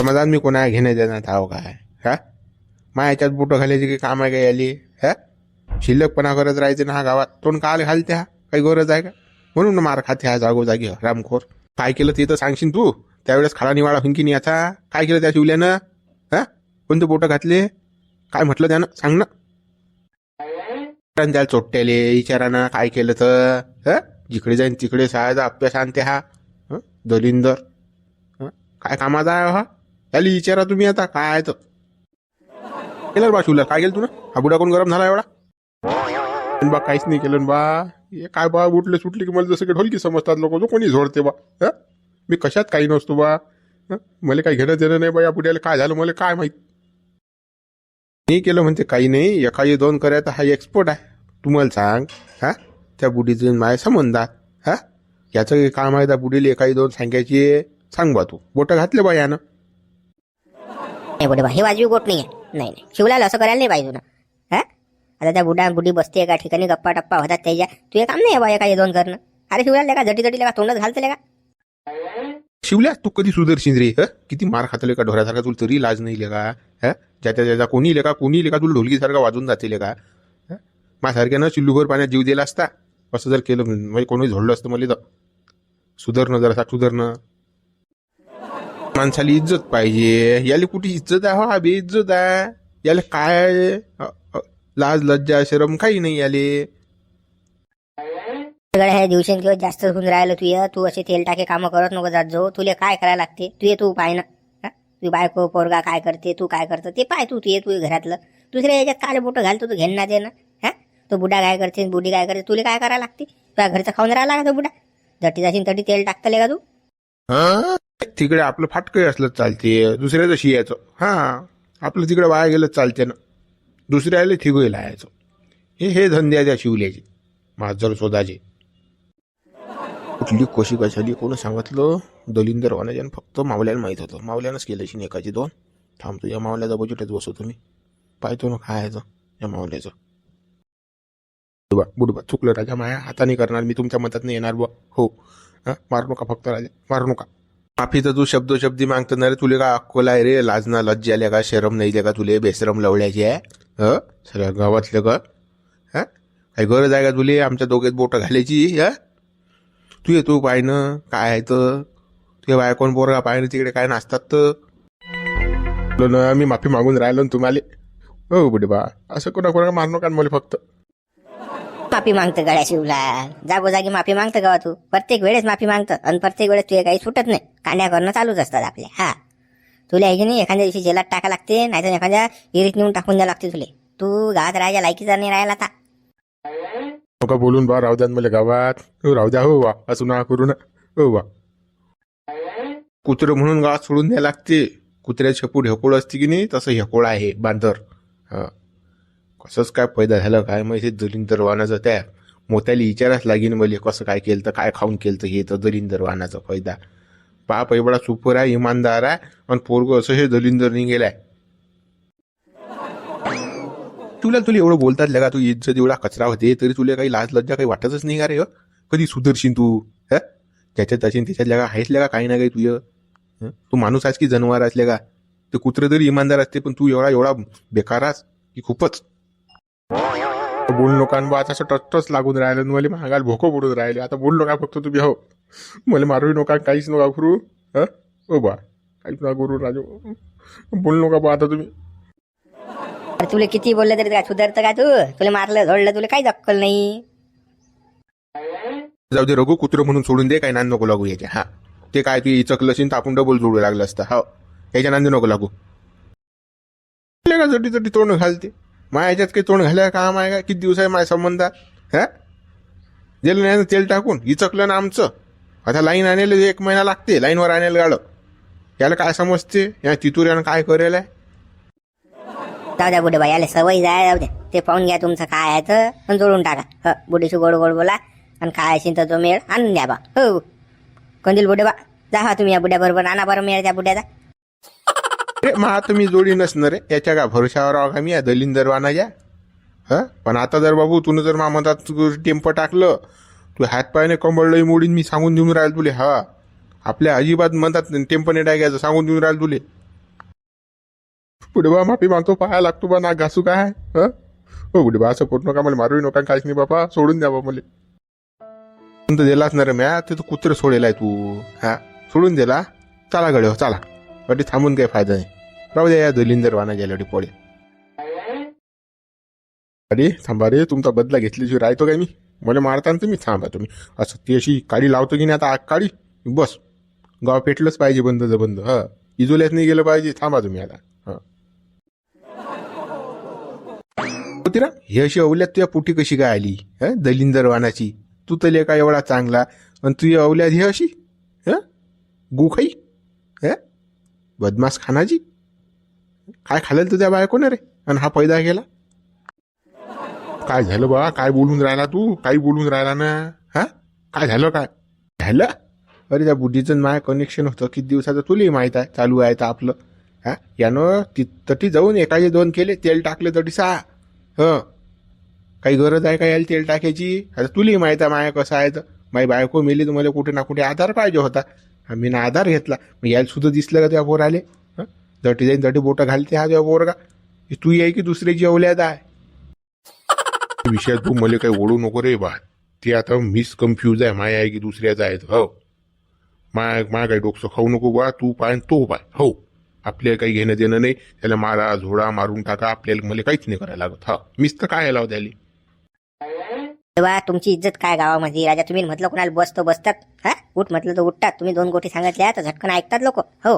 समाधान मी कोणा घेणे देण्यात आहो काय हा. मा याच्यात बोटं घालायची काही काम आहे का याली हा. शिल्लकपणा करत राहायचे ना हा गावात तोंड काल घालते हा काही गरज आहे का. म्हणून मार खाते हा जागोजागी रामखोर. काय केलं ते तर सांगशील तू. त्यावेळेस खाला निवाळा हुंकी आता काय केलं त्या शिवल्यानं हा. कोणते बोटं घातले काय म्हटलं त्यानं सांग ना. त्याला चोट्ट्याले विचारानं काय केलं तर ह. जिकडे जाईन तिकडे सायाचा अभ्यास आणते हा दलिंदर. काय कामाचा आहे हा. त्याला विचारा तुम्ही आता काय आहे तर. केलं बा शिवल्या काय केलं तू ना. हा बुडा कोण गरम झाला एवढा. बा काहीच नाही केलं बा. हे काय बा उठले सुटले की मला जसं की ढोलकी समजतात लोक जो कोणी झोडते बा. मी कशात काही नसतो बा. मला काही घेणं देणं नाही बा या बुड्याला काय झालं मला काय माहित. नाही केलं म्हणते काही नाही एखादी दोन करायचा हा एक्सपर्ट आहे. तुम्हाला सांग हा. त्या बुडीचं माय संबंधात हा. याचं काम आहे त्या बुडीला एखादी दोन सांगायची. सांग बा तू बोटं घातले बा यानं. नाही बोटे बा हे वाजवी गोट नाही आहे. नाही नाही शिवलाला असं करायला नाही पाहिजे ना हा. आता त्या बुडी बसते एका ठिकाणी गप्पा टप्पा होतात त्याच्या तू हे काम नाही बा एका दोन करणं. अरे शिवला का झटी का तोंडच घालतले का. शिवल्या तू कधी सुधरशील रे ह. किती मार खातले का ढोऱ्यासारखा तुला तरी लाज नाही ले का हा. ज्याच्या कोणी लेका तुला ढोलकीसारखा वाजून जाते का. माझ्यासारख्यानं चिल्लूभर पाण्यात जीव दिला असता. असं जर केलं म्हणजे कोणी झोडलं असतं मला तर. सुधारणं जरासा सुधारणं. माणसाला इज्जत पाहिजे. याला कुठे इज्जत आहे हा बेइज्जत आहे. याला काय लाज लज्जा शरम काही नाही याले. हे दिवसेंदिवस जास्त होऊन राहिलं तू असे तेल टाके कामं करत नको जात जो. तुला काय करायला लागते तू पाय ना. तू बायको पोरगा काय करते तू काय करतं ते पाय तू घरातलं. दुसऱ्या याच्यात काय बोटं घालतो तू घेणं दे ना हा. तो बुडा काय करते बुडी काय करते तुला काय करायला लागते. तुझ्या घरचं खाऊन राहिला का तो बुडा. जटी जाशील तटी तेल टाकतले का तू. तिकडे आपलं फाटकं असलं चालते दुसऱ्याचं शियाचं हा. आपलं तिकडे वाया गेलं चालते ना. दुसऱ्याला ठिगोय लायाचं. हे धंद्याच्या शिवल्याचे माझर शोधाचे. कुठली कोशी कशाली कोण सांगितलं. दलिंदर वानाच्यानं फक्त मावल्याला माहीत होतं. मावल्यानंच केलं शिन एकाची दोन. थांबतो या मावल्याचा बजेटच बसवतो मी. पाहतो ना काय आहे या मावल्याचं. बुडबा चुकलं राजा माया हाताने करणार मी तुमच्या मतात नाही येणार बा हो. मारू नका फक्त राजा मारू नका. माफीचा तू शब्दी मागतो ना रे. तुले का अक्कोला आहे रे. लाजना लज्जा आल्या का शरम नाही का तुले. बेशरम लवड्याची आहे सगळ्या गावातलं का हा. काही गरज आहे का तुले आमच्या दोघेत बोटं घालायची हा. तू येतो पायनं काय आहे तर. तुझ्या बाय कोण पोरगा पायनं तिकडे काय नाचतात तर. मी माफी मागून राहिलो ना तुम्हाला हो बुडे बा. असं कोणा मारू नका मला फक्त. माफी मागतं गड्या शिवला. जागोजागी माफी मागतं गावा तू. प्रत्येक वेळेस माफी मागतं आणि प्रत्येक वेळेस तुझे काही सुटत नाही. कांड्या करणं चालूच असतात आपले हा. तुला आहे की नाही एखाद्या दिवशी जेलात टाका लागते नाहीतर एखाद्या इरीत नेऊन टाकून द्या लागते तुले. तू गावात राहायच्या लायकीचा नाही राहिला आता. नका बोलून बा राहू द्या मला गावात. राहू द्या हो वा असं ना करू ना हो वा. कुत्रं म्हणून गावात सोडून द्यायला लागते. कुत्र्यात छपूड ढेकोळ असते की नाही तसं हेकोळ आहे बांधर हा. कसंच काय पैदा झालं काय माहिती दलिंदर वानाचं. त्या मोत्याला विचाराच लागेन मला कसं काय केलं तर काय खाऊन केलं तर हे तर दलिंदर वानाचं पैदा. बाप एवढा सुपर आहे इमानदार आहे आणि पोरग असं हे दलिंदर निघेलाय. तुला एवढं बोलतात लगा तू इज्जत एवढा कचरा होते तरी तुला काही लाज लज्जा काही वाटतच नाही का रे. कधी सुधरशील तू हा. ज्याच्यात असेल त्याच्यात लगा आहेच लगा काही ना काही तुझं. तू माणूस आहेस की जनावर असले का. ते कुत्र तरी इमानदार असते पण तू एवढा बेकारास की खूपच. बोल लोकांबा आता असं टच लागून राहिलं मला महागाला भोकं पडून राहिले. आता बोल नका फक्त तुम्ही हो. मला मारूही नका काहीच नका करू हा. हो बा काहीच नका करू राजू. बोल नका बा आता तुम्ही. तुला किती बोललं तरी काय सुधारतं का तू. तुला मारलं झोडलं तुला काही अक्कल नाही. जाऊ दे रघु कुत्र म्हणून सोडून दे. काही नांद नको लागू याच्या हा. ते काय तू इचकलं असेल तर आपण डबल जोडू लागलं असतं हो. याच्या नांदी नको लागू. जटी तोंड घालते माया याच्यात काही तोंड घालायला काम आहे का. किती दिवस आहे माझ्या संबंधात हा. गेलं नाही तेल टाकून इचकलं ना आमचं. आता लाईन आणायला 1 महिना लागते. लाईनवर आणायला गाडं. याला काय समजते या तितुऱ्यानं काय करेल आहे. जाऊ द्या बुडे बाई याला सवय जाय जाऊ द्या. ते पाहून घ्या तुमचं काय आहे तर पण जोडून टाका. बुडीशी गोड गोड बोला आणि काय असेल तर तो मेळ आणून द्या बा हो. कंदील बुडे बा जा तुम्ही या बुड्या बरोबर आणा बरं मेळ त्या बुड्याचा. मा तुम्ही जोडी नसणार रे याच्या का भरोशावर आहो का मी या दलिंदर वानाच्या हा. पण आता जर बाबू तुनं जर मा मधात टेम्प टाकलं तू हात पायाने कंबळलंही मोडीन मी सांगून देऊन राहील तुले हा. आपल्या अजिबात म्हणतात टेम्प नाही टाकायचं सांगून देऊन राहील तुले पुढे बा माफी मागतो, पाया लागतो बा, नाक घासू काय हं? हो पुढे बा, असं करू नका, मला मारूही नका, काहीच नाही बाबा, सोडून द्या बा मला. पण तर दिलाच ना रे म्या, ते तू कुत्र सोडेलाय तू. हा सोडून दिला. चला गड्या हो चला, वाटी थांबून काही फायदा नाही. राहू द्या या दलिंदर वाना गेल्यावर पोळे. अरे थांबा रे, तुमचा बदला घेतल्याशिवाय राहतो काय मी? मला मारता ना तुम्ही, थांबा तुम्ही. असं ती अशी काळी लावतो की नाही आता, आग काळी बस. गाव पेटलंच पाहिजे बंद बंद. हा इजोल्यात नाही गेलं पाहिजे, थांबा तुम्ही आता. हा होती ना हे अशी अवल्यात तुझ्या पुटी कशी काय आली? दलिंदर वानाची. तू तर लेका एवढा चांगला, आणि तुझी अवल्यात ही अशी गुखाई बदमास खानाची. काय खाल्लं तुझ्या बायकोने रे, आणि हा पैदा केला? काय झालं बा, काय बोलून राहिला तू? काही बोलून राहिला ना? हा काय झालं, काय झालं? अरे त्या बुद्धीचं माय कनेक्शन होतं किती दिवसाचं, तुलाही माहित आहे, चालू आहे तर आपलं. हा यानं तटी जाऊन एकाचे 2 केले, तेल टाकले तटी 6. काही गरज आहे का याला तेल टाकायची? आता तुलाही माहित आहे माया कसं आहे तर. माझी बायको मेली तर मला कुठे ना कुठे आधार पाहिजे होता. मी ना आधार घेतला. मग यायला सुद्धा दिसलं का त्या पोर आले? जटी जाईन तटी बोटं घालते हा त्या पोरगा. तू आहे की दुसऱ्याची अवल्याद आहे? विषयात तू मला काही ओढू नको रे बा. ते आता मिस कन्फ्यूज आहे, माया आहे की दुसऱ्याचा आहे. हो माया काही डोकं खाऊ नको बा. तू पाय तो पाय. हो आपल्याला काही घेणं देणं नाही. त्याला मारा झोडा मारून टाका, आपल्याला मला काहीच नाही करायला लागत. हा मीच तर काय लाव त्याला. तेव्हा तुमची इज्जत काय गावामध्ये? राजा तुम्ही म्हटलं कोणाला बसतो बसतात, हा उठ म्हटलं तर उठतात. तुम्ही 2 गोष्टी सांगितल्या तर झटकन ऐकतात लोक. हो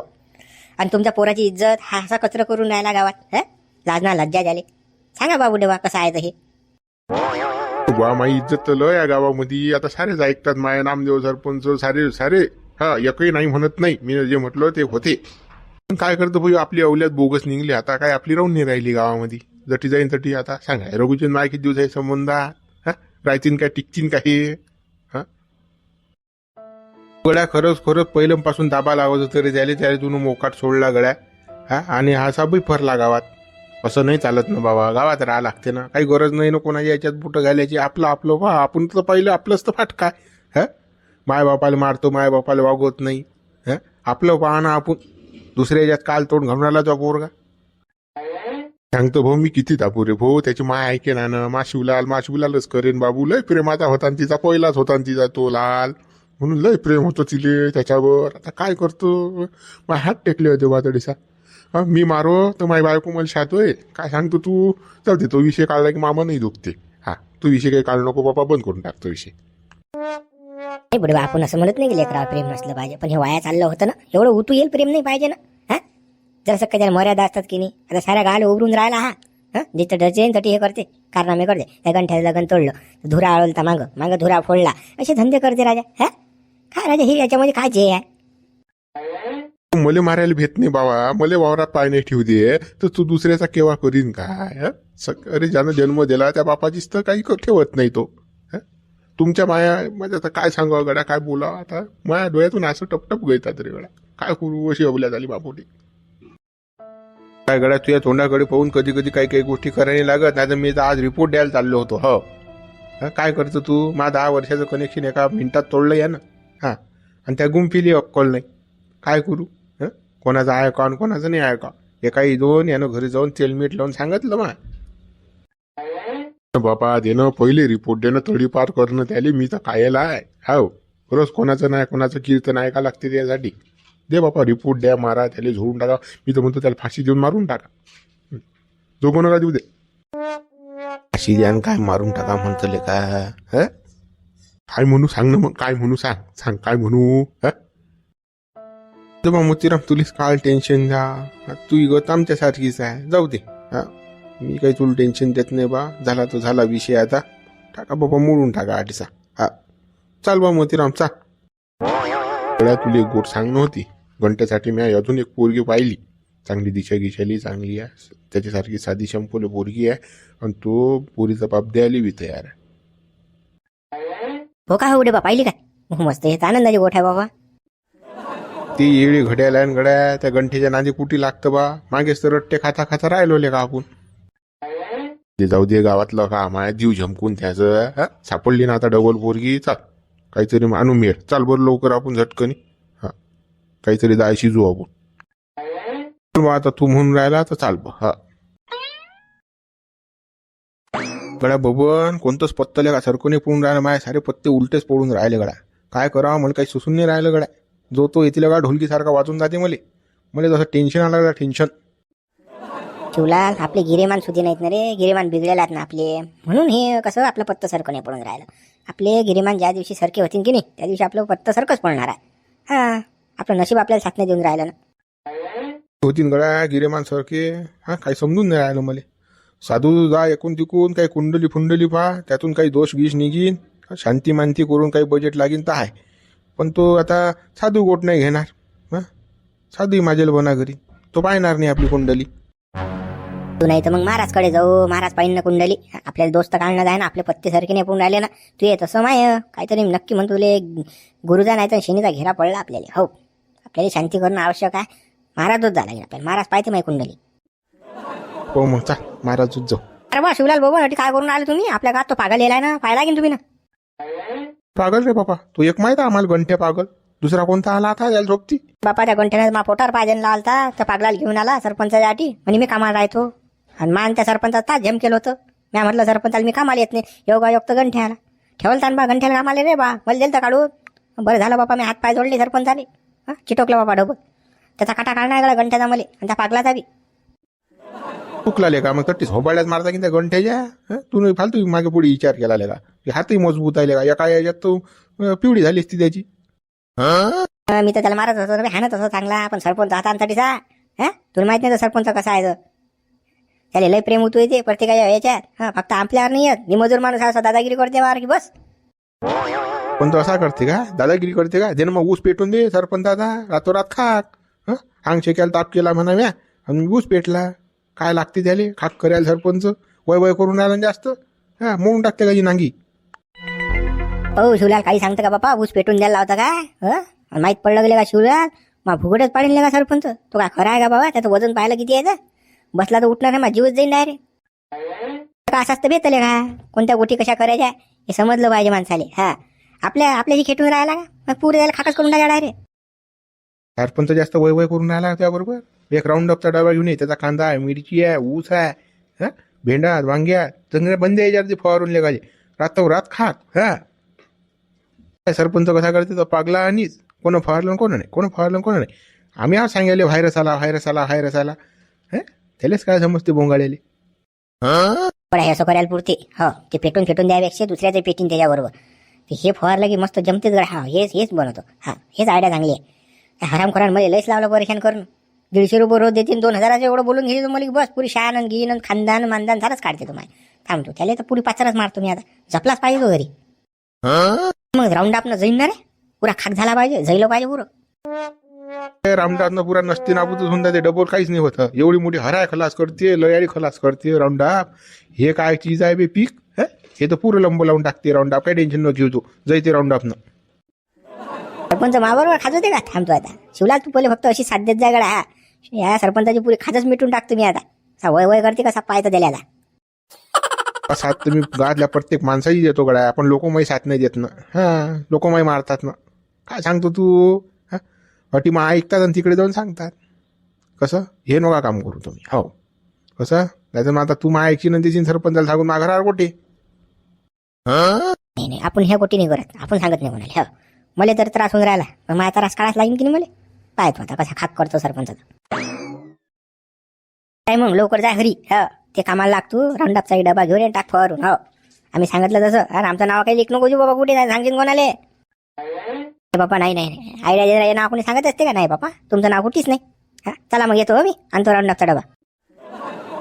आणि तुमच्या पोराची इज्जत हा असा कचरा करून राहिला गावात. लाजना लज्जा झाले. सांगा बाबू देवा कसं आहे तर हे. बा माई इज्जत तर लय या गावामध्ये. आता सारेच ऐकतात, माया नामदेव सरपंच सारे सारे. हा एकही नाही म्हणत नाही. मी जे म्हटलं ते होते. पण काय करतो भाई, आपली अवल्यात बोगस निघली. आता काय आपली राहून नाही राहिली गावामध्ये. जटी जाईन तटी आता सांगा, रघुचंद माय किती दिवस आहे संबंधात? राहतीन काय, टिकतीन काय हे? गड्या खरंच खरंच पहिल्यापासून दाबा लावत तरी झाले, त्याला तुम्ही मोकाट सोडला गड्या. आणि हा साबही फरला गावात. असं नाही चालत ना बाबा, गावात राहा लागते ना. काही गरज नाही ना कोणाच्या याच्यात बुटं घालायची. आपलं आपलं व्हा. आपण तर पहिलं आपलंच तर फाटकाय. माय बापाला मारतो, माय बापाला वागवत नाही. आपलं पाहणं आपण. दुसऱ्या याच्यात काल तोंड घालून आला तो पोरगा. सांगतो भाऊ मी किती तापू रे भाऊ, त्याची माय ऐके ना. माशिवलालच करेन बाबू. लय प्रेमाचा होता तिचा, पहिलाच होता तिचा तो लाल. म्हणून लय प्रेम होतो तिले त्याच्यावर. आता काय करतो, माय हात टेकले होते वातडीसा. मी मारो तर माझी बायको मला शातोय. काय सांगतो तू? जाऊ दे, तो विषय काढला की मामा नाही दुखते. तू विषय काही काढू नको बाबा, बंद करून टाकतो विषय. नाही बडवा, आपण असं म्हणत नाही की लेकरावर प्रेम नसलं पाहिजे, पण हे वाया चाललं होतं ना. एवढं उतू येईल प्रेम नाही पाहिजे ना. जर सकाळी त्याला मर्यादा असतात की नाही. आता साऱ्या गावाला उभरून राहिला हा जिथं डचेन तटी हे करते, कारनामे करते. या गंठ्याचं लगन तोडलं, धुरा आळवलता मागं धुरा फोडला, असे धंदे करते राजा. काय राजा हे याच्यामध्ये काय जे आहे? मले मारायला भेट नाही बाबा. मले वावरात पाय नाही ठेवू दे तर तू दुसऱ्याचा केव्हा करीन काय? अरे ज्यानं जन्म दिला त्या बापाचीच तर काही ठेवत नाही तो. तुमच्या माया म्हणजे आता काय सांगा गड्या, काय बोला आता. माया डोळ्यातून असं टपटप गळतात रे गड्या. काय करू, अशी अवल्या झाली बापोटी. काय गड्या तुझ्या तोंडाकडे पाहून कधी कधी काही काही गोष्टी करायला लागत नाही. तर मी तर आज रिपोर्ट द्यायला चाललो होतो. हो काय करतो तू? माझं 10 वर्षाचं कनेक्शन एका मिनिटात तोडलं या ना. आणि त्या गुंफिली अक्कल नाही. काय करू? कोणाचं आहे का आणि कोणाचं नाही आहे का? एकाही 2 यानं घरी जाऊन तेल मीठ लावून सांगितलं मा बापा देणं, पहिले रिपोर्ट देणं, तडीपार करणं त्याला मी तर कायला आहे. हो रोज कोणाचं नाही कोणाचं कीर्तन ऐका लागते त्यासाठी. दे बापा रिपोर्ट द्या, मारा त्याला, झोडून टाका. मी तर म्हणतो त्याला फाशी देऊन मारून टाका. जो कोणाला देऊ दे फाशी द्या, काय मारून टाका म्हणतो ले का? काय म्हणू सांग ना मग, काय म्हणू सांग काय म्हणू? बा मोतीराम तुलीच काल टेन्शन द्या. तू गत आमच्यासारखीच आहे. जाऊ दे. मी काही तुला टेन्शन देत नाही बा. झाला तो झाला विषय. आता टाका बाबा, मोडून टाका आठीचा. चाल बा मोतीराम चाल. तुला एक गोट सांग नव्हती. घंट्यासाठी मी अजून एक पोरगी पाहिली, चांगली दिशा गिशाली, चांगली आहे, त्याच्यासारखी साधी शंपोले पोरगी आहे. आणि तो पोरीचा बाप द्यायला बी तयार आहे. हो का? हो डे बा, पाहिली काय? मस्त, हेच आनंदाची गोठ आहे बाबा. ती येळी घड्याला घड्या त्या गंठीच्या नांदी कुठी लागतं बा. मागेच तर रट्टे खाता खाता राहिलो का आपण. ते जाऊ दे, गावातलं का माया जीव झमकून त्याचं. सापडली ना आता डबल पोरगी. चाल काहीतरी आणू मिळ. चाल बरं लवकर आपण झटकनी. काहीतरी दाय शिजू आपण. बा आता तू म्हणून राहिला तर चाल बा. हा गड्या बबन कोणतंच पत्तले का सरकोने पडून राहिलं, माझ्या सारे पत्ते उलटेच पडून राहिले गड्या. काय करावं मला काही सुसून नाही राहिलं गड्या. जो तो येतील का ढोलकीसारखा वाजून जाते मला. मला तसं टेन्शन आलं गड्या, टेन्शन. शिवलाल आपले गिरेमान सुधी नाहीत ना रे, गिरेमान बिघडेल आहेत ना आपले, म्हणून हे कसं आपलं पत्त सरकं नाही पडून राहिलं. आपले गिरेमान ज्या दिवशी सरके होतील की नाही त्या दिवशी आपलं पत्त सरकच पडणार आहे. हा आपलं नशीब आपल्याला साथ नाही देऊन राहिलं ना. होतीन गड्या गिरेमान सारखे. हा काही समजून नाही राहिलं मला. साधू जा एकूण तिकून काही कुंडली फुंडली पहा, त्यातून काही दोष गीष निघीन, शांती मानती करून काही बजेट लागीन तर आहे. पण तो आता साधू गोट नाही घेणार. हां साधू माझ्याला बना घरी तो पाहणार नाही आपली कुंडली. तू नाही तर मग महाराजकडे जाऊ, महाराज पाहिजे ना कुंडली. आपल्याला दोस्त काढणं आहे ना, आपले पत्ते सारखे नाही पडून राहिले ना. तू ये तसं माय काहीतरी नक्की म्हणतो तुले गुरुजा नाही तर शनीचा घेरा पडला आपल्याला. हो आपल्याला शांती करणं आवश्यक आहे. महाराजच झाला आपल्याला, महाराज पाहिजे माही कुंडली. हो मग चा महाराजच जाऊ. अरे बा शिवलाल बाबा काय करून आले तुम्ही, आपल्या गावात तो पागल येलाय ना, पाहिला की तुम्ही ना. पागल रे बापा, तू एक माहित आहे आम्हाला गंठ्या पागल. दुसरा कोणता आला आता याला झोपती. बापा त्या गंठ्याने मा पोटावर पाहिजे आलता, त्या पागलाला घेऊन आला सरपंचाच्या आठी. म्हणजे मी कामाला राहतो आणि मान त्या सरपंचाचा तास झेम केलं होतं. मी म्हटलं सरपंचाला मी कामाला येत नाही, योगा योग तर गंठ्याला ठेवलं तान बा, गंठ्याला कामाला रे बा, मला दिलं तर काढून. बरं झालं बापा मी हात पाय जोडले सरपंचाले. हा चिटोकलं बाबा डबल. त्याचा काटा काढणार गेला गंठ्याचा मले आणि त्या पागलाचा बी. चुकला का मग तट्टीस होबाळ्यात मारता की त्या गंठ्याच्या. तू फालतू मागे पुढे विचार केला का की हातही मजबूत आहे का, एका याच्यात तो पिवळी झाली असती त्याची. मी तर त्याला मारत होतो रे, हाणत होतो चांगला. पण सरपंच हातांसाठी सा हा तुला माहित नाही तर सरपंच कसा आहे. त्याला लय प्रेम होतो येते प्रत्येकाच्या याच्यात. हा फक्त आपल्यावर नाही येत. मी मजूर माणूस असा दादागिरी करते मार की बस. पण तो असा करते का, दादागिरी करते का. त्यानं मग ऊस पेटून दे सरपंचाचा रातोरात खाक. अंग शेक्याला ताप केला म्हणाव्या आणि ऊस पेटला. काय लागते त्याले खाक करायला सरपंच. वय वय करून राहिला जास्त. हा मोडून टाकते का जी नांगी. हो शिवलाल काही सांगतं का बापा, ऊस पेटून द्यायला लावता का. माहीत पडलं गेलं का शिवलाल, मग फुगडच पाडील का सरपंच. तो काय खरा आहे का बाबा, त्याचं वजन पाहिलं किती आहे. बसला तर उठणार नाही, माझा जीवच जाईन डायरेक्ट. का असंच तर बेतले का, कोणत्या गोष्टी कशा करायच्या हे समजलं पाहिजे माणसाले. हा आपल्याशी खेटून राहिला का मग पुरे त्याला खाकच करून टाका डायरेक्ट. सरपंच जास्त वय वय करून राहिला त्याबरोबर. एक राऊंड अपचा डबा घेऊन ये, त्याचा कांदा आहे, मिरची आहे, ऊस आहे, भेंडा वांग्या चांगल्या बंद याच्यावरती फवारून लेगाले रात खाक. हा सरपंच कसा करते तर पागला. आणि कोण फवारलं कोण नाही, कोण फवारलं कोण नाही. आम्ही आज सांगायले व्हायरस आला व्हायरस आला व्हायरस आला. त्यालाच काय समजते बोंगाळ्याले. पण हे असं करायला पुरते. हो ते पेटून द्यापेक्षा दुसऱ्याचं पेटीन त्याच्याबरोबर. हे फवारलं की मस्त जमतेच गड्या. हा हेच बनवतो. हा हेच आयडिया चांगली आहे. हरामखोरांमध्ये लयच लावलं परेशान करून. 150 रुपये रोज देतील, 2000 एवढं बोलून घेईल तुम्हाला बस पुरी शान घेईन खानदान मानदान झालंच काढते तुम्हाला. थांबतो त्याला तर पुरी पाचारच मारतो मी आता. जपलाच पाहिजे तो घरी. मग राऊंड आपलं जाईन ना रे, पुरा खाक झाला पाहिजे, जैलो पाहिजे पुरं. राऊंडापनं पुरा नसते नाबूतच होऊन जाते. डबल काहीच नाही होत. एवढी मोठी हराय खलास करते, लयाडी खलास करते राऊंडाप. हे काय चीज आहे बे पीक. हे तर पुरं लंब लावून टाकते राऊंडाप. काही टेन्शन न घेऊ तू, जैते राऊंडापनं. सरपंच माबरोबर खाज होते का. थांबतो आता शिवलाल, तू पहिले फक्त अशी साथ देत जाय गड्या. या सरपंचाची पुरी खाजच मिटून टाकतो मी आता. असा वय वय करते कसा पाय तर द्यायला. साथ तर मी गावातल्या प्रत्येक माणसाची देतो गड्या. आपण लोकमाई साथ नाही देत ना. लोकमाई मारतात ना. काय सांगतो तू. अटी मग ऐकतात आणि तिकडे जाऊन सांगतात. कसं हे नका काम करू तुम्ही. हो कसं त्याचं मग आता तू मा ऐकशी नंतर सरपंचाला सांगून माघारावर कोठे. नाही आपण ह्या गोष्टी नाही करत. आपण सांगत नाही कोणाला. हो मला तर त्रास होऊन राहिला, मग माझा त्रास काढायला लागेल की नाही मला. पाहतो आता कसा खाक करतो सरपंचाचा. काय मग लवकर जाय घरी. हो ते कामाला लागतो. राऊंडअपचा डबा घेऊन टाक फवारून. हो आम्ही सांगितलं तसं. अरे आमचं नाव काही लिख नको बाबा, कुठे नाही सांगशील कोणाले. बापा नाही आयडिया नाव कोणी सांगत असते का. नाही बापा तुमचं नाव कुठेच नाही. हा चला मग येतो मी, आणतो राऊंडअपचा डबा.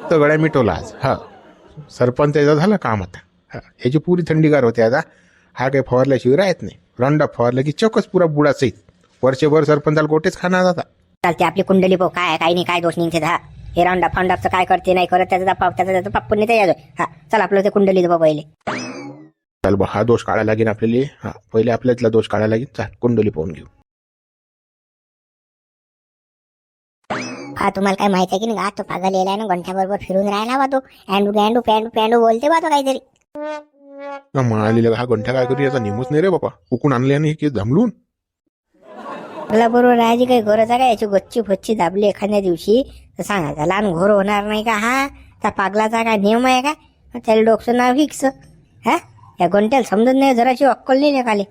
तर गड्या मिटवला आज. सरपंच याचं झालं काम आता. ह्याची पुरी थंडीगार होते आता. हा काही फवारल्याशिवाय राहत नाही. राऊंडअप फवारलं की चौकच पुरा बुडाच येईल. वर्षभर सरपंचाला गोटेच खाणार जाता. चालते आपली कुंडली पाहू काय काही नाही, काय दोष निघते. हा हे राऊंडअप फंडअपचं काय करते नाही करत त्याचा पाप नाही तयार. हा चल आपलं ते कुंडली बा पहिले. चल बा हा दोष काढायला लागेल आपल्याला. पहिले आपल्यातला दोष काढायला लागेल. चाल कुंडली पाहून घेऊ. हा तुम्हाला काय माहिती आहे की नाही, तो पागल येलाय ना गंठ्याबरोबर फिरून राहिला बा. तो पॅन्डू बोलते बा तो काहीतरी. म्हणाले हा गंठ्या काय करू, याचा निमूच नाही रे बापा. उकून आणल्याने हे केस जमलून. मला बरोबर राहायची काही गरज आहे का. याची गच्ची फच्ची दाबली एखाद्या दिवशी तर सांगायचा लहान घोर होणार नाही का हा? त्या पागलाचा काय नियम आहे काय? त्याला डोकचं नाव फिक्स. हा, या घंट्याला समजत नाही, जराची अक्कल नाही लेखाले.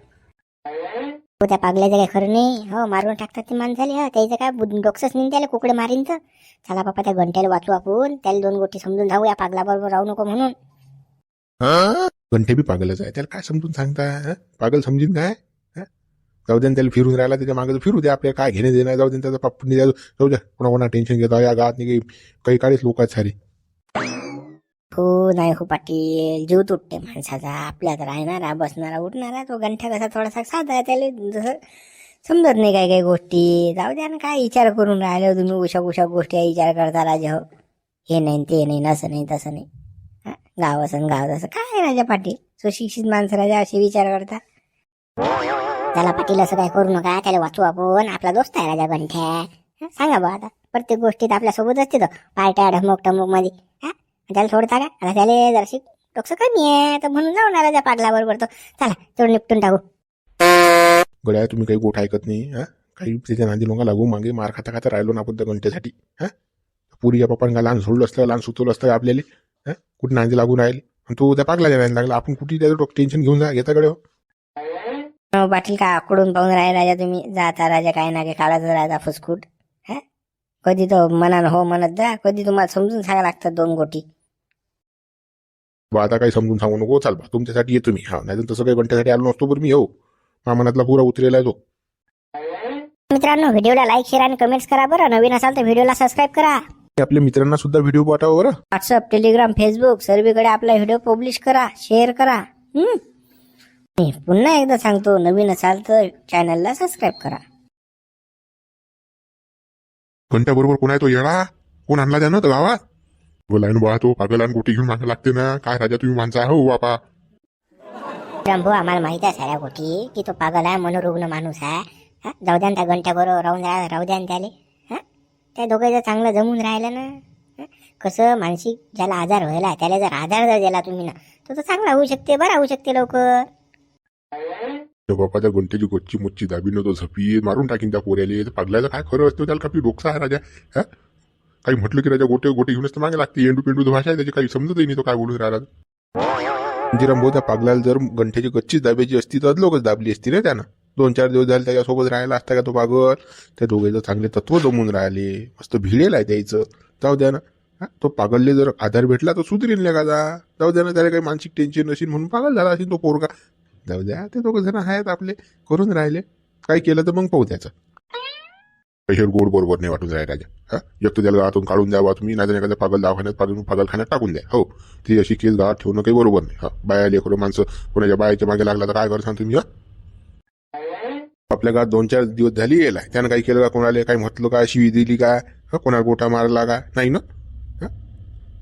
हो, त्या पागल्याचं काय खरं नाही. हो, मारून टाकतात ते माणसाले. हो, त्याचं काय डोकसंच नाही त्याला, कुकडे मारीन तर. चला बापा, त्या घंट्याला वाचू आपण. त्याला 2 गोष्टी समजून जाऊ, या पागलाबरोबर राहू नको म्हणून. घंटे बी पागलच आहे, त्याला काय समजून सांगता? पागल समजीन काय? जाऊ द्या, त्याला फिरून राहिला त्याच्या मागे फिरू द्या, आपल्याला काय घेणे देणार. जाऊ द्या, त्याचा पापून जाऊ द्या. कोणा टेन्शन घेता या गावात नाही, काही काळीच लोक आहेत सारी. हो नाही हो पाटील, जीव तुटते माणसाचा. आपल्यात राहणारा बसणारा उठणारा तो गंठ्या कसा थोडासा साधा आहे, त्याला जसं समजत नाही काही काही गोष्टी. जाऊ द्या ना, काय विचार करून राहिले तुम्ही? उशा गोष्टी विचार करता राजा. हो, हे नाही ते नाही, असं नाही तसं नाही. गाव असं गाव तसं काय राजा पाटील? सुशिक्षित माणसं राजा असे विचार करता. त्याला पाटील असं काय करू नका, त्याला वाचू आपण. आपला दोस्त आहे राजा गंठ्या. सांगा बा, आता प्रत्येक गोष्टीत आपल्यासोबत असते तो. पार्ट्या ढमक मध्ये त्याला सोडता का? आता त्याला जराशी डोकं कमी आहे, तर म्हणून जाऊन राजा पागला बरोबर तो. चला तेवढं निपटून टाकू. गड्या, तुम्ही काही गोठ ऐकत नाही. काही त्याच्या नांदी लोक लागू मागे मार खाता खाता राहिलो ना आपण त्या घंटेसाठी. पुरीच्या पप्पांना लहान सोडलं असतं, लहान सुचवलं असतं आपल्याला. कुठे नांदी लागून राहील, आणि तो त्या पागला जायला लागला. आपण कुठे त्याचं टेन्शन घेऊन घेताकडे. पाटील काय आकडून पाहून राहिले राजा तुम्ही? जाता राजा काय ना काय काढायचं राजा फुसकूट. कधी तो मनानं हो म्हणत जा, कधी तुम्हाला समजून सांगा लागतात 2 गोटी. आता काही समजून सांगू नको. चाल बा, तुमच्यासाठी येतो मी. नाही तर तसं काही घंट्यासाठी आलो नसतो, बरं मी हो. माझ्या मनातला पुरा उतरेला आहे तो. मित्रांनो, व्हिडिओला लाईक, शेअर आणि कमेंट्स करा बरं. नवीन असाल तर व्हिडिओला सबस्क्राईब करा. आपल्या मित्रांना सुद्धा व्हिडिओ पाठवा बरं. व्हॉट्सअप, टेलिग्राम, फेसबुक सर्वीकडे आपला व्हिडिओ पब्लिश करा, शेअर करा. पुन्हा एकदा सांगतो, नवीन असाल तर चॅनलला सबस्क्राईब करा. घंट्या बरोबर कोण आहे तो येडा? कोण आणला त्यानं तर गावात? बोलायन बा, तो पागल आणि गोटी घेऊन मागे लागते ना. काय राजा तुम्ही माणसा हो बापा. भाऊ, आम्हाला माहिती आहे साऱ्या गोष्टी की तो पागल आहे, मनोरुग्ण माणूस आहे. जाऊ द्या त्या घंट्या बरोबर राहू द्या त्याले. त्या दोघं चांगलं जमून राहिलं ना. कसं मानसिक ज्याला आजार व्हायला, त्याला जर आधार जर दिला तुम्ही ना, तो चांगला होऊ शकते, बरा होऊ शकते लवकर. बापा, त्या घंटेची गोच्ची मुच्ची दाबीनं तो झपी मारून टाकीन त्या पोऱ्याले. पागलायला काय खरं असतं? त्याला कापी डोकसा आहे राजा. काही म्हटलं की राजा गोटे घेऊनच तर मागे लागते. एंडू पेंडू भाषा आहे त्याची, काही समजतही नाही तो काय बोलून राहिला. जिराम त्या पागलाला जर घंटेची गच्चीच दाबायची असती तर लोकच दाबली असती ना त्यानं. 2-4 दिवस झाले त्याच्यासोबत राहायला असता का तो पागल? त्या दोघांचं चांगले तत्व जमून राहिले, मस्त भिडेल आहे त्याचं. जाऊ द्या ना, तो पागलले जर आधार भेटला तर सुधरील नाही का? जाऊ द्या ना, त्याला काही मानसिक टेन्शन नसेल म्हणून पागल झाला असेल तो पोरगा. जाऊ द्या, ते 2 जण आहेत आपले, करून राहिले. काही केलं तर मग पाहू त्याचं. पैसे गोड बरोबर नाही वाटून राहिले राजा. एक तर त्याला गावातून काढून द्यावा तुम्ही, नाही तर एखाद्या पागल दवाखान्यात पागलखान्यात टाकून द्या. हो, ती अशी केस गावात ठेवणं काही बरोबर नाही. बाया लेकरं माणसं कोणाच्या बायाच्या मागे लागला तर काय करसान तुम्ही? आपल्या गावात 2-4 दिवस झाली गेलाय, त्यानं काही केलं का? कोणाला काही म्हटलं का? शिवी दिली का? कोणाला गोठा मारला का? नाही ना.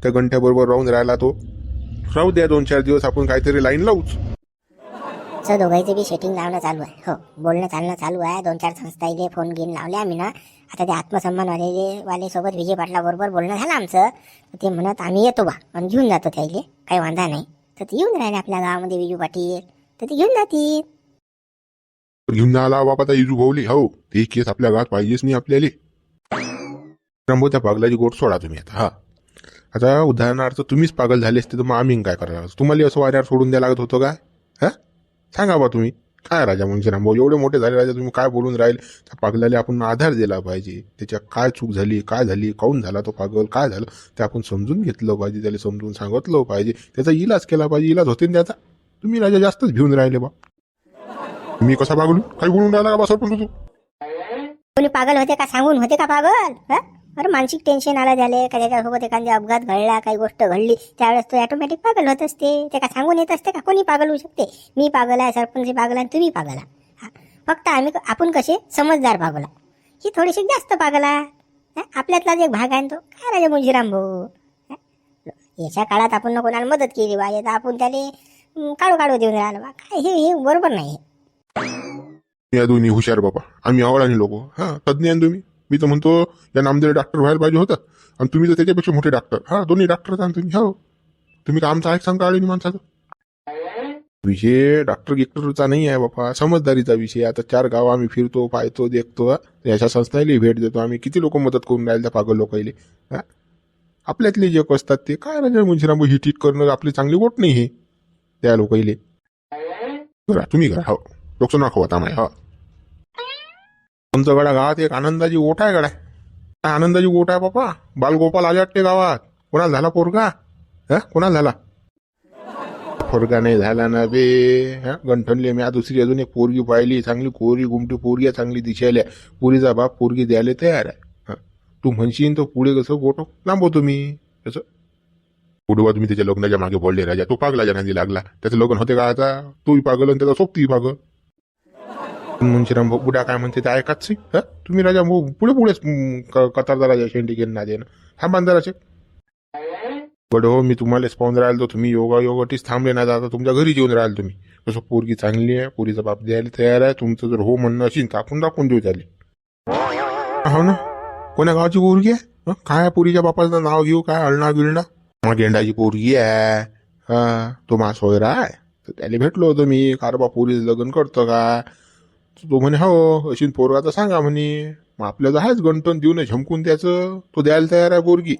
त्या घंट्याबरोबर राहून राहिला तो. राहू द्या 2-4 दिवस, आपण काहीतरी लाईन लावूच. दोघांचे बी सेटिंग लावणं चालू आहे. हो, बोलणं चालणं चालू आहे. 2-4 संस्थाईले फोन घेऊन लावले आम्ही ना. आता ते आत्मसन्मान वाले सोबत विजय पाटला बरोबर बोलणं झालं आमचं. ते म्हणत आम्ही येतो बा आणि घेऊन जातो त्याले, काही वांधा नाही. तर ते येऊन राहिले आपल्या गावामध्ये विजू पाटील, तर ते घेऊन जातील. घेऊन आला बाबा त्या इजू भाऊली. हो, ते केस आपल्या गावात पाहिजेच नाही आपल्याला. त्या पागलाची गोट सोडा तुम्ही आता. आता उदाहरणार्थ तुम्हीच पागल झाले असते तर मग आम्ही काय करायला? तुम्हाला असं वाऱ्यावर सोडून द्यायला लागत होतं काय? सांगा बा तुम्ही. काय राजा म्हणजे रामभाऊ, एवढे मोठे झाले राजा, तुम्ही काय बोलून राहील? त्या पागलाला आपण आधार दिला पाहिजे. त्याच्या काय चूक झाली, काय झाली, काऊन झाला तो पागल, काय झालं ते आपण समजून घेतलं पाहिजे. त्याला समजून सांगितलं पाहिजे, त्याचा इलाज केला पाहिजे. इलाज होते ना त्याचा. तुम्ही राजा जास्तच भिवून राहिले बा. मी कसा पागलू? काही बोलून राहिला का बा सरपंच तू? कोणी पागल होते का? सांगून होते का पागल? अरे मानसिक टेन्शन आलं झाले का, त्याच्यासोबत एखादा अपघात घडला, काही गोष्ट घडली, त्यावेळेस तो ऑटोमॅटिक पागल होत असते. ते का सांगून येत असते का? कोणी पागल होऊ शकते. मी पागल आहे, सरपंच पागल आहे, तुम्ही पागल आहे. फक्त आपण कसे समजदार पागल आहे, ही थोडीशी जास्त पागल आहे. आपल्यातलाच एक भाग आहे तो. काय राजा मुंजीराम भाऊ, याच्या काळात आपण कोणाला मदत केली बा, येतं आपण त्याला काढू देऊन राहिलं बा. काय हे बरोबर नाही. या दोन्ही हुशार बाबा, आम्ही आवडाने लोक. तज्ञ आहे तुम्ही. मी तर म्हणतो या नामदेव डॉक्टर व्हायला पाहिजे होतं, आणि तुम्ही तर त्याच्यापेक्षा मोठे डॉक्टर. दोन्ही डॉक्टर तुम्ही. हो, तुम्ही का आमचं ऐक सांगता आले माणसाचं? विषय डॉक्टर गिक्टरचा नाही आहे बापा, समजदारीचा विषय. आता 4 गाव आम्ही फिरतो, पाहतो, देखतो. याच्या संस्थेला भेट देतो आम्ही. किती लोक मदत करून राहिले त्या पागल लोकांना. आपल्यातले जे असतात ते काय राजा मुंशीराम ही टीट करणं आपली चांगली गोट नाही हे त्या लोकांले. करा तुम्ही करा. हो लोक नको आता माय. हो आमचं गडा गावात एक आनंदाची ओट आहे. गडा काय आनंदाची ओट आहे बापा. बालगोपाल आले वाटते गावात. कोणाला झाला पोरगा? कोणाला झाला पोरगा? नाही झाला ना बे. गंठनले मी दुसरी अजून एक पोरगी पाहिली, चांगली कोरी गुमटी पोरगी आहे, चांगली दिसायला. पोरीचा बाप पोरगी द्यायला तयार आहे. तू म्हणशील तर पुढे कसं गोटो लांबव तुम्ही कसं पुढे तुम्ही त्याच्या लग्नाच्या मागे पडले राजा. तो पागलाच्या नांदी लागला. त्याचं लग्न होते का आता? तूही पागल आणि त्याचा सोबतीही पागल. मुंशीराम बुडा काय म्हणते ते ऐकाच. तुम्ही राजा पुढे पुढेच कतारदा राजा शेंडी घेऊन ना देणं हा बांधाराचे बड. हो मी तुम्हालाच पाहून राहिलो. तुम्ही योगाटीच थांबले ना आता तुमच्या घरी येऊन राहिले तुम्ही. कसं पोरगी चांगली आहे, पोरीचा बाप द्यायला तयार आहे. तुमचं जर हो म्हणणं असेल तर आपण दाखवून देऊ त्याला. हो ना. कोण्या गावाची पोरगी आहे? काय पोरीच्या बापाचं नाव घेऊ? काय अळणा गिळणा? मग गेंडाची पोरगी आहे. तो मा सोयरा आहे. तर त्याला भेटलो होतो मी. कारबा पोरीचं लग्न करतो का? तो म्हणे हो अशी पोरगा तर सांगा म्हणे. मग आपल्याला आहेच गंटन देऊ नये झमकून त्याचं. तो द्यायला तयार आहे पोरगी.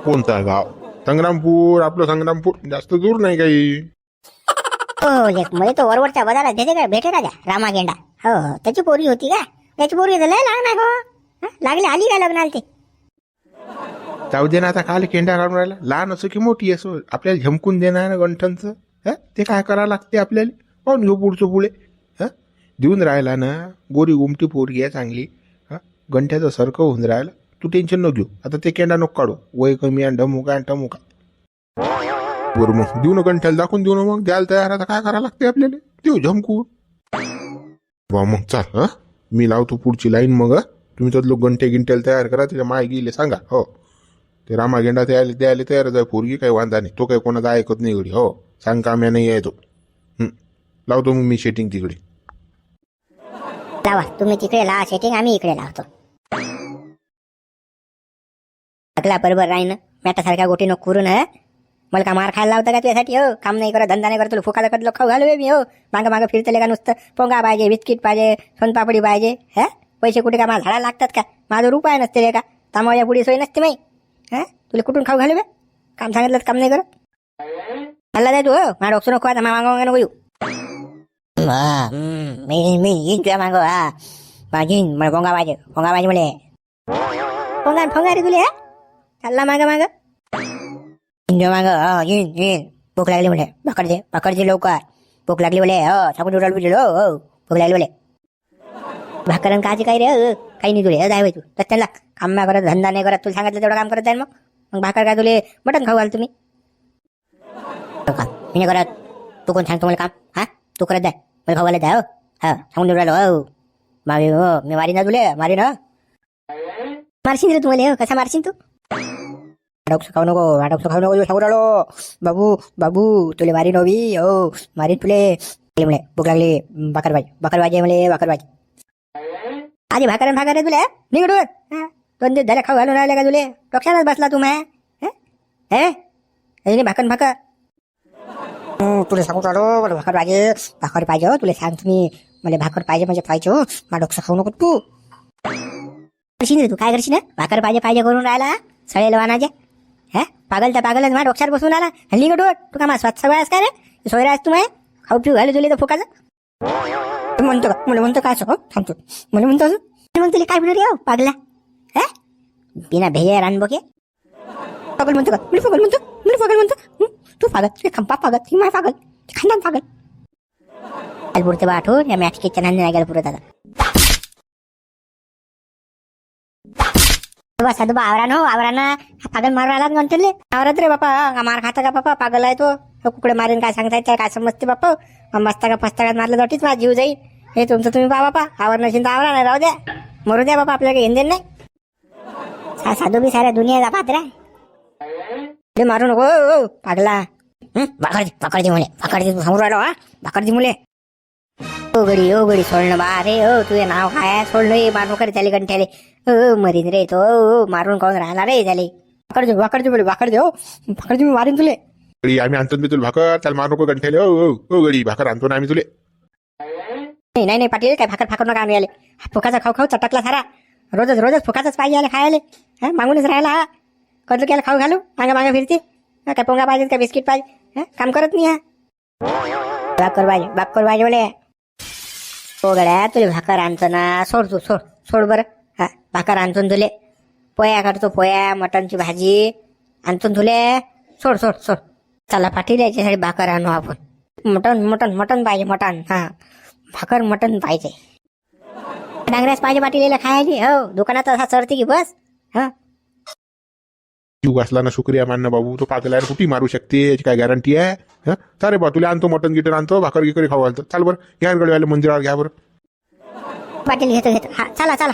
कोणता गाव? संग्रामपूर. आपलं संग्रामपूर जास्त दूर नाही काही. म्हणजे तो वरवरच्या बजारात देते काय भेटे राजा रामा गेंडा. हो हो त्याची पोरगी होती का? त्याची पोरगी तर लय लहान आहे. हो लागली आली काय लग्नाला ते? जाऊ दे ना आता. काल केंडा काढून राहिला. लहान असो की मोठी असो आपल्याला झमकून देणार ना गंठनचं. ते काय करावं लागते आपल्याला. पाहून घेऊ पुढचं पुढे. देऊन राहिला ना. गोरी गुमटी पोरगी आहे चांगली. गंठ्याचं सारखं होऊन राहिलं. तू टेन्शन न घेऊ. आता ते केंडा नको काढू. वय कमी आहे ढमुका टमुका. बरं मग देऊ ना गंठ्याला दाखवून देऊ ना. मग द्यायला तयार. आता काय करावं लागते आपल्याला. देऊ झमकू बा. मग चाल. मी लावतो पुढची लाईन. मग तुम्ही तर लोक गंठे गिंट्याला तयार करा. त्याच्या माय गेले सांगा. हो ते रामा गेंडा द्यायला तयारच आहे. पोरगी काही वांधा नाही. तो काही कोणाचा ऐकत नाही गडी. हो सांग काम्या नाही आहे तो. लावतो मग मी सेटिंग तिकडे. लावा तुम्ही तिकडे लावा सेटिंग, आम्ही इकडे लावतो. अकला बरोबर राहीन. मॅटासारख्या गोटी नको करून. मला का मार खायला लावता का तुझ्यासाठी? हो काम नाही करत, धंदा नाही करत, तुला फुकाला कटलं खाऊ घालू मी. हो मागं फिरतले का नुसतं. पोंगा पाहिजे, बिस्किट पाहिजे, सोनपापडी पाहिजे. पैसे कुठे का मला झाडाला लागतात का? माझं रुपये नसते रे का? तामाच्या पुढे सोय नसते माही. तुला कुठून खाऊ घालू बे? काम सांगितलं काम नाही करत. हल्ला जाय तू. हो माझ्या डोकसं नको. आता मागा नको येऊ. मी येईन तुझ्या मागं. येईन मला पोंगा पाहिजे. पोंगा पाहिजे मला. पोंगा रे तुले. चालला मागं माग. येईन. भूक लागली म्हणे. भाकर दे लवकर. भूक लागली बोले. सांगून उडाल बुजलो. हो भूक लागली बोले. भाकरन काची काही रे? काही नाही तुले. जाय तू रस्त्याला काम नाही करत, धंदा नाही करत. तुला सांगितलं तेवढं काम करत जाईल. मग भाकर काय तुले मटण खाऊ घाल तुम्ही. मी नाही करत. तू कोण सांगतो मला काम? तू करत जाय. मला खाऊ घालत जाय. हो सांगून उडालो. हो मी मारीन ना तुले. मारीन. मारशील रे तुम्हाला. कसा मारशील तू? डॉक्टर खाऊ नको सांगू राहिलो. बाबू तुले मारी नवी. हो मारी तुले. म्हणे भूक लागली. भाकर भाजी म्हणे. भाकर भाजी आधी भाकर रे तुले. निघडून 2 दिवस झाले खाऊ घालून राहिले का तुले? डोक्यानच बसला तू मै. भाकर तुला सांगू राहिलो. मला भाकर पाहिजे. हो तुला सांग तुम्ही. मला भाकर पाहिजे म्हणजे पाहिजे. हो मला डोकं खाऊ नको तू. करशील तू काय करशील? भाकर पाहिजे करून राहिला सळेल वानाचे. पागल तर पागलच. माझ्या डोक्यावर बसून आला. हल्ली गडू तू का माझा स्वच्छ वेळास काय रे? सोयरा तू माय खाऊ पिऊ घालू तुले तर फुकाचं म्हणतो का? मला म्हणतो काय असं? थांबतो मला म्हणतो असं. मग तुला काय म्हणू रे? पागला बिना भेजे रानबोके पागल म्हणतो का? मी पागल म्हणतो. तू पागल खंपा पागल. ही माय पागल खानदान पागल. काल पुरते बा आठवून या मॅच किचन नाही गेला पुरत. आता साधू आवरानं पागल मारून आला म्हणते. आवरत रे बापा. मार खाता का बापा? पागल आहे तो. कुकडे मारेन काय सांगता येत काय समजते बापा. मस्ताका पस्ताकात मारलं जातीच माझा जीव जाईल. हे तुमचं तुम्ही पहा बापा. आवर नशील तर आवरा नाही राहू द्या. मरू द्या बापा. आपल्याला घेऊन देईन नाही. साधू बी साऱ्या दुनिया पात्र्या मारू नको. पागला भाकरची मुले. भाकरची सांगू राहिलो. भाकरची मुले. ओ गडी सोडणं बा रे. हो तुझे नाव काय? सोडणं मारून करे त्याले गंठ्याले. मरीन रे तो. मारून खाऊन राहिला रे त्याले. भाकरची मुले. भाकरची मी मारीन तुले. गडी आम्ही आणतो मी तुला भाकर, त्याला मारू नको गंठेले. ओ गडी भाकर आणतो ना आम्ही तुले. नाही नाही पाटील, काय भाकर नका आणू आले. फुकाचा खाऊ खाऊ चटकला सारा. रोजच फुकाचाच पाहिजे आले खायला. हा मागूनच राहिला हा. कधी केला खाऊ घालू मागे फिरते. काय पोंगा पाहिजे काय बिस्किट पाहिजे. काम करत नाही हा. भाकर पाहिजे बोले. हो गड्या तुले भाकर आणतो ना. सोड बरं. हा भाकर आणतो तुले. पोया करतो पोया, मटनची भाजी आणतो तुले. सोड. चला पाटील याच्यासाठी भाकर आणू आपण. मटन पाहिजे मटन. हा भाकर मटन पाहिजे. डांगऱ्याच पाहिजे पाटील याला खायची. हो दुकानात असा चढते की बस. हा जीव असला ना शुक्रिया मानना बाबू. तो पागलाय कुठे मारू शकते याची काय गॅरंटी आहे. हा चालेल बा तुला आणतो मटन गिटन आणतो, भाकर गिकरी खाऊ घालतो. चाल बरं घ्या गडवायला मंदिरावर घ्या बरं. पाटील घेतो. हा चला